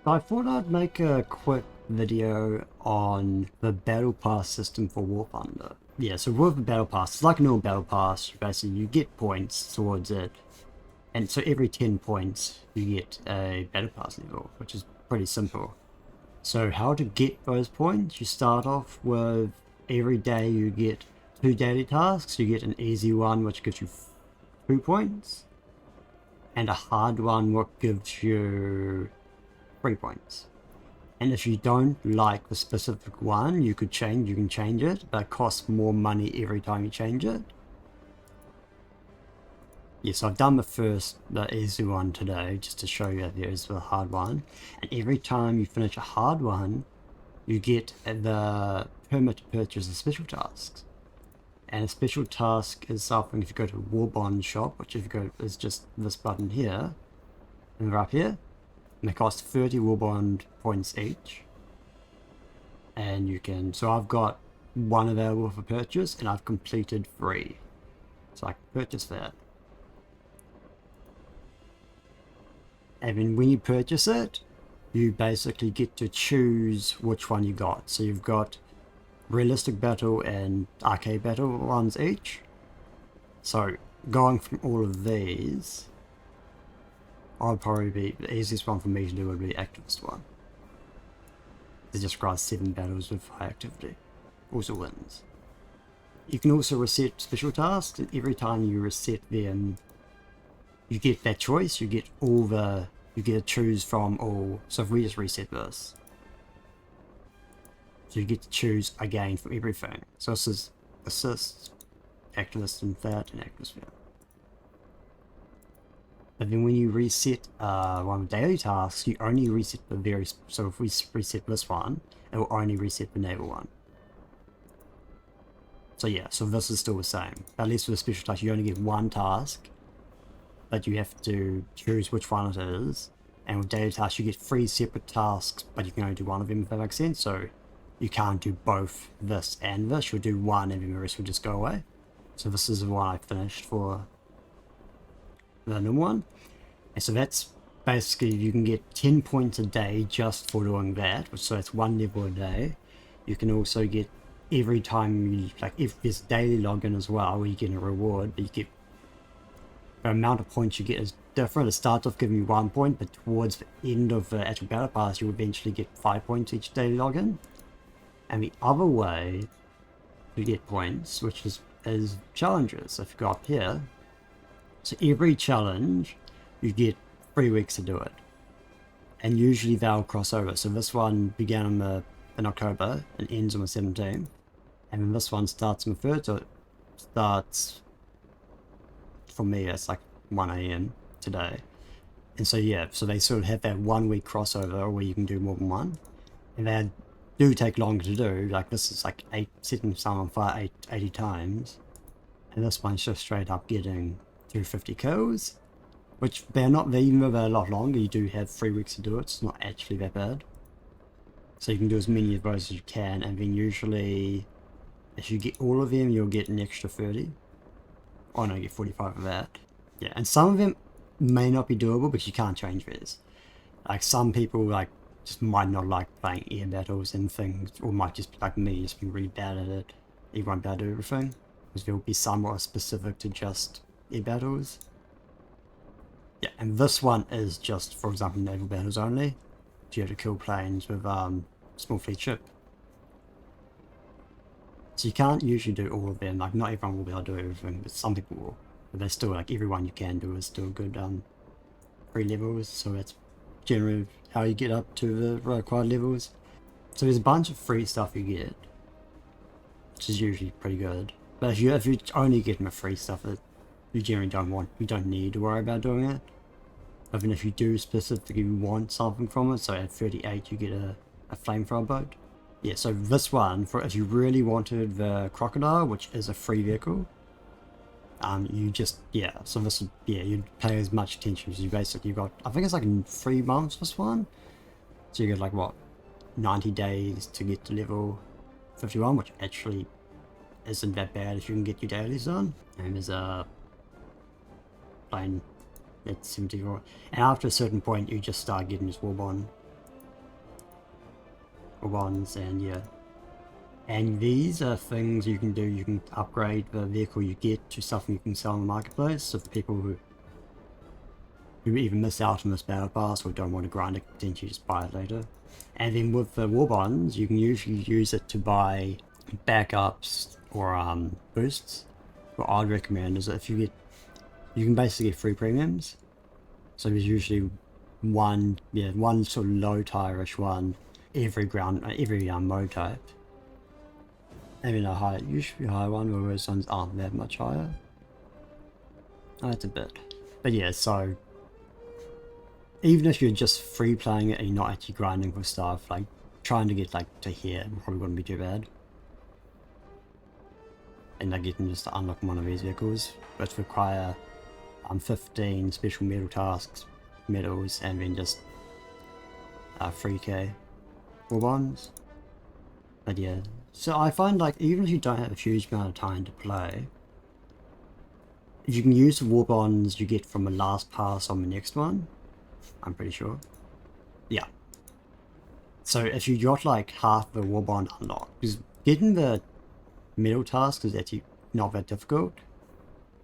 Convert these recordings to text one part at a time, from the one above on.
So I thought I'd make a quick video on the Battle Pass system for War Thunder. Yeah, so with the Battle Pass, it's like a normal Battle Pass. Basically, you get points towards it, and so every 10 points you get a Battle Pass level, which is pretty simple. So how to get those points? You start off with every day you get 2 daily tasks. You get an easy one which gives you 2 points, and a hard one which gives you 3 points. And if you don't like the specific one, you can change it, but it costs more money every time you change it. Yes, I've done the easy one today, just to show you there's the hard one. And every time you finish a hard one, you get the permit to purchase the special tasks. And a special task is something if you go to War Bond shop, which if you go is just this button here, and right here. And they cost 30 War Bond points each. And you can, so I've got one available for purchase and I've completed 3. So I can purchase that. And then when you purchase it, you basically get to choose which one you got. So you've got realistic battle and arcade battle ones each. So going from all of these, I'd probably be, the easiest one for me to do would be activist one. It just requires 7 battles with high activity. Also wins. You can also reset special tasks, and every time you reset them, you get that choice, you get to choose from all. So if we just reset this, so you get to choose again from everything. So this is assist, activist and that, and activist that. But then when you reset one of the daily tasks, you only reset the so if we reset this one, it will only reset the naval one. So yeah, so this is still the same. At least with the special task, you only get one task, but you have to choose which one it is. And with daily tasks, you get 3 separate tasks, but you can only do one of them, if that makes sense. So you can't do both this and this. You'll do one and then the rest will just go away. So this is the one I finished for the normal one. And so that's basically, you can get 10 points a day just for doing that, so that's 1 level a day. You can also get every time you, like if there's daily login as well, where you get a reward, but you get, the amount of points you get is different. It starts off giving you 1 point, but towards the end of the actual battle pass, you eventually get 5 points each daily login. And the other way to get points, which is challenges. If you go up here, so every challenge, you get 3 weeks to do it. And usually they'll cross over. So this one began in October and ends on the 17th. And then this one starts on the 3rd, so it starts, for me, it's like 1 AM today. And so yeah, so they sort of have that 1 week crossover where you can do more than one. And they do take longer to do. Like this is like setting someone on fire 80 times. And this one's just straight up getting 250 kills. Which even though they're a lot longer, you do have 3 weeks to do it. It's not actually that bad. So you can do as many of those as you can, and then usually, if you get all of them, you'll get an extra 30. Oh no, you get 45 of that. Yeah, and some of them may not be doable because you can't change theirs. Like some people just might not like playing air battles and things, or might just be like me, just be really bad at it. You won't be able to do everything, because there will be some more specific to just air battles. Yeah, and this one is just, for example, naval battles only. So you have to kill planes with small fleet ship. So you can't usually do all of them. Like not everyone will be able to do everything, but some people will. But they're still like everyone you can do is still good 3 levels. So that's generally how you get up to the required levels. So there's a bunch of free stuff you get, which is usually pretty good. But if you only get the free stuff, you generally you don't need to worry about doing it. Even if you do specifically want something from it, so at 38 you get a flamethrower boat. Yeah, so this one, for if you really wanted the crocodile, which is a free vehicle, you just, so this would, you'd pay as much attention as you basically got. I think it's like 3 months this one, so you get like what, 90 days to get to level 51, which actually isn't that bad if you can get your dailies done. And there's a plane at 74, and after a certain point you just start getting this war bond ones, and yeah. And these are things you can do. You can upgrade the vehicle you get to something you can sell on the marketplace. So for people who either miss out on this battle pass or don't want to grind it, potentially just buy it later. And then with the war bonds, you can usually use it to buy backups or boosts. What I'd recommend is that if you can basically get free premiums. So there's usually one sort of low tire-ish one every mode type. Maybe not usually a high one, where those ones aren't that much higher. Oh, that's a bit. But yeah, so even if you're just free playing it and you're not actually grinding for stuff, like trying to get like to here probably wouldn't be too bad. And like getting just to unlock one of these vehicles, which require 15 special medals, and then just 3k war bonds. But yeah, so I find like even if you don't have a huge amount of time to play, you can use the war bonds you get from the last pass on the next one. I'm pretty sure. Yeah. So if you got like half the war bond unlocked, because getting the middle task is actually not that difficult.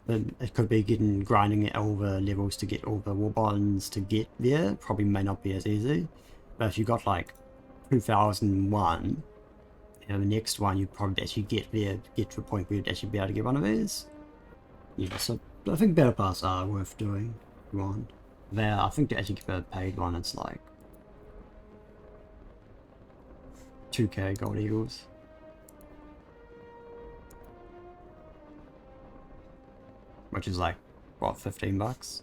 But it could be grinding it over levels to get all the war bonds to get there. Probably may not be as easy. But if you got like 2001, the next one you'd probably actually get to a point where you'd actually be able to get one of these. Yeah, so I think battle pass are worth doing if you want. I think to actually get a paid one, it's like 2k gold eagles. Which is like, what, 15 bucks?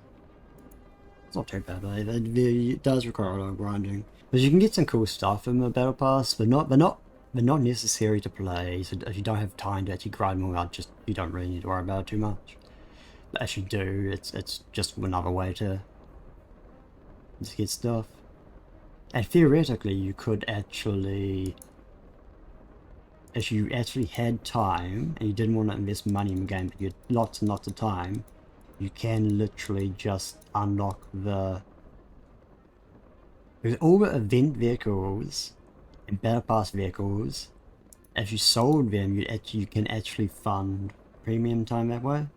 It's not too bad, but it does require a lot of grinding. But you can get some cool stuff in the battle pass, but not necessary to play. So if you don't have time to actually grind more out, you don't really need to worry about it too much. But if you do, it's just another way to just get stuff. And theoretically, you could actually, if you actually had time and you didn't want to invest money in the game, but you had lots and lots of time, you can literally just unlock because all the event vehicles and battle pass vehicles, if you sold them, you can actually fund premium time that way.